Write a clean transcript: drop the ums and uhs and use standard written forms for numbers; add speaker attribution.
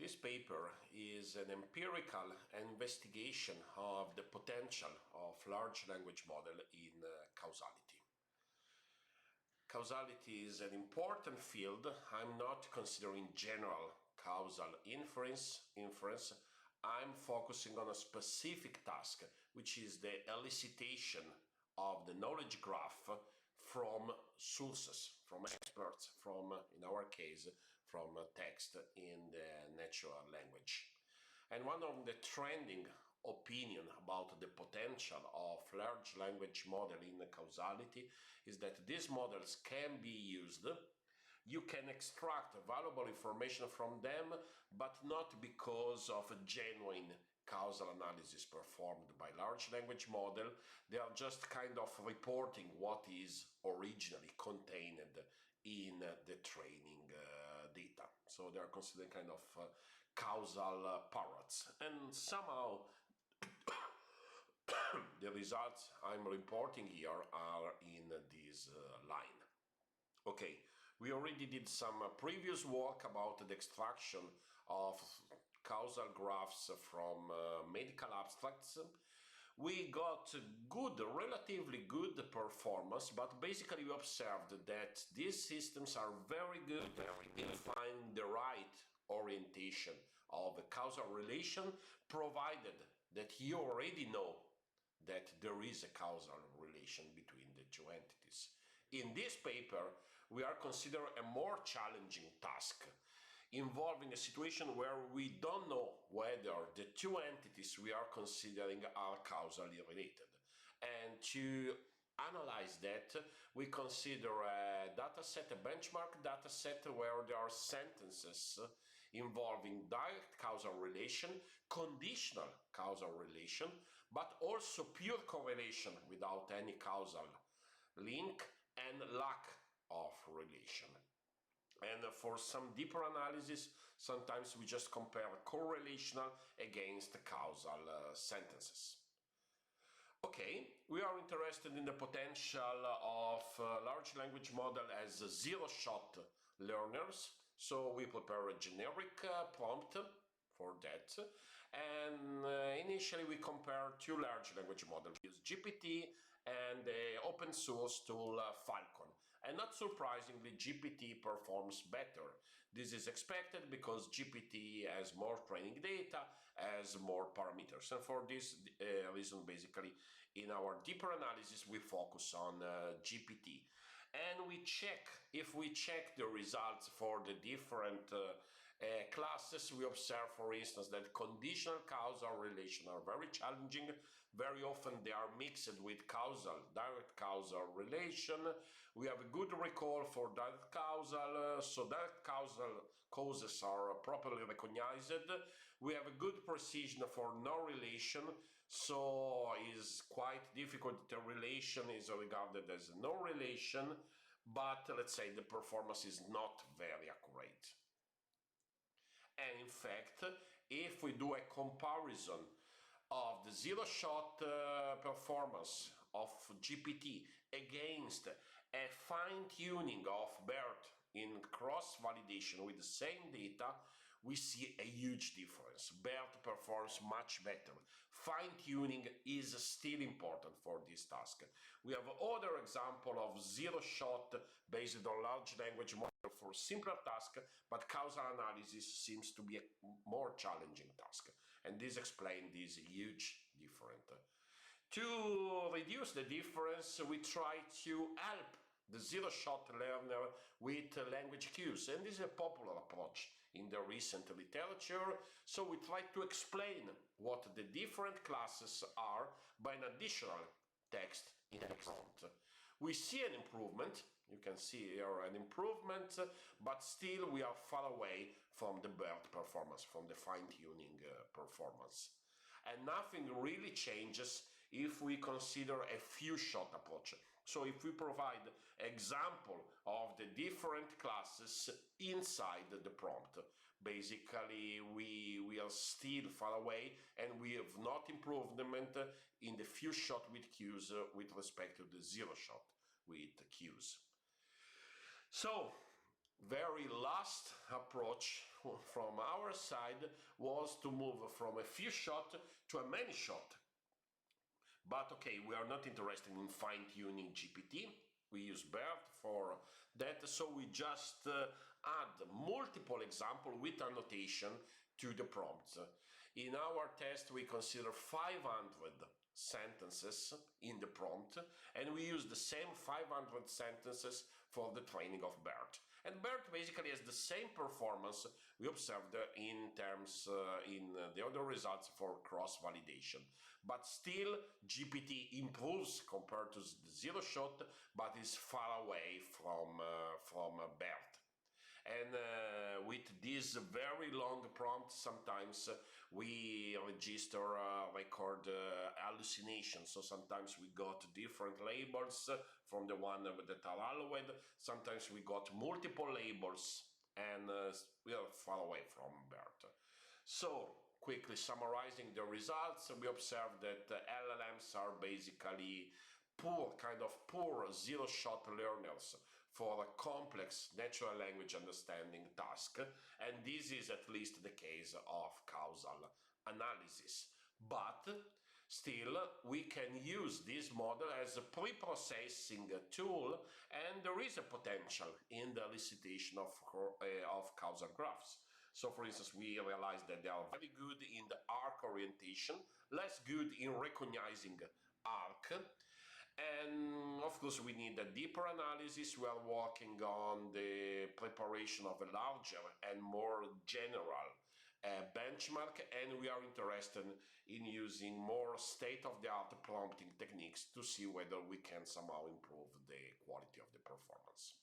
Speaker 1: This paper is an empirical investigation of the potential of large language model in causality. Causality is an important field. I'm not considering general causal inference. I'm focusing on a specific task, which is the elicitation of the knowledge graph from sources, from experts, from, in our case, from text in the natural language. And one of the trending opinion about the potential of large language model in causality is that these models can be used. You can extract valuable information from them, but not because of a genuine causal analysis performed by large language model. They are just kind of reporting what is originally contained in the training data. So they are considered kind of causal parrots. And somehow the results I'm reporting here are in this line. Okay, we already did some previous work about the extraction of causal graphs from medical abstracts. We got good, relatively good performance, but basically we observed that these systems are very good in finding the right orientation of a causal relation, provided that you already know that there is a causal relation between the two entities. In this paper, we are considering a more challenging task, involving a situation where we don't know whether the two entities we are considering are causally related. And to analyze that, we consider a dataset, a benchmark dataset, where there are sentences involving direct causal relation, conditional causal relation, but also pure correlation without any causal link and lack of relation. And for some deeper analysis, sometimes we just compare correlational against causal sentences. Okay, we are interested in the potential of large language model as zero-shot learners. So we prepare a generic prompt for that, and initially we compare two large language models, use GPT and the open source tool Falcon. And not surprisingly, GPT performs better. This is expected because GPT has more training data, has more parameters. And for this reason, basically, in our deeper analysis, we focus on GPT. And we check, if we check the results for the different classes, we observe, for instance, that conditional causal relations are very challenging. Very often they are mixed with causal, direct causal relation. We have a good recall for direct causal, so direct causal causes are properly recognized. We have a good precision for no relation, so it's quite difficult. The relation is regarded as no relation, but let's say the performance is not very accurate. And in fact, if we do a comparison of the zero-shot performance of GPT against a fine-tuning of BERT in cross-validation with the same data, we see a huge difference. BERT performs much better. Fine-tuning is still important for this task. We have other example of zero-shot based on large language model for simpler task, but causal analysis seems to be a more challenging task. And this explains this huge difference. To reduce the difference, we try to help the zero-shot learner with language cues, and this is a popular approach in the recent literature. So we try to explain what the different classes are by an additional text in the prompt. We see an improvement, you can see here an improvement, but still we are far away from the BERT performance, from the fine-tuning performance. And nothing really changes if we consider a few-shot approach. So if we provide example of the different classes inside the prompt, basically we are still far away, and we have not improvement in the few-shot with cues with respect to the zero-shot with cues. So very last approach from our side was to move from a few shot to a many shot. But okay, we are not interested in fine-tuning GPT. We use BERT for that, so we just add multiple examples with annotation to the prompts. In our test, we consider 500 sentences in the prompt, and we use the same 500 sentences for the training of BERT. And BERT basically has the same performance we observed in terms in the other results for cross-validation. But still, GPT improves compared to the zero shot, but is far away from BERT. And with this very long prompt, sometimes we record hallucinations. So sometimes we got different labels from the one that are allowed. Sometimes we got multiple labels, and we are far away from BERT. So, quickly summarizing the results, we observed that LLMs are basically kind of poor zero-shot learners for a complex natural language understanding task, and this is at least the case of causal analysis. But still, we can use this model as a pre-processing tool, and there is a potential in the elicitation of causal graphs. So, for instance, we realized that they are very good in the arc orientation, less good in recognizing arc. And of course, we need a deeper analysis. We are working on the preparation of a larger and more general benchmark, and we are interested in using more state-of-the-art prompting techniques to see whether we can somehow improve the quality of the performance.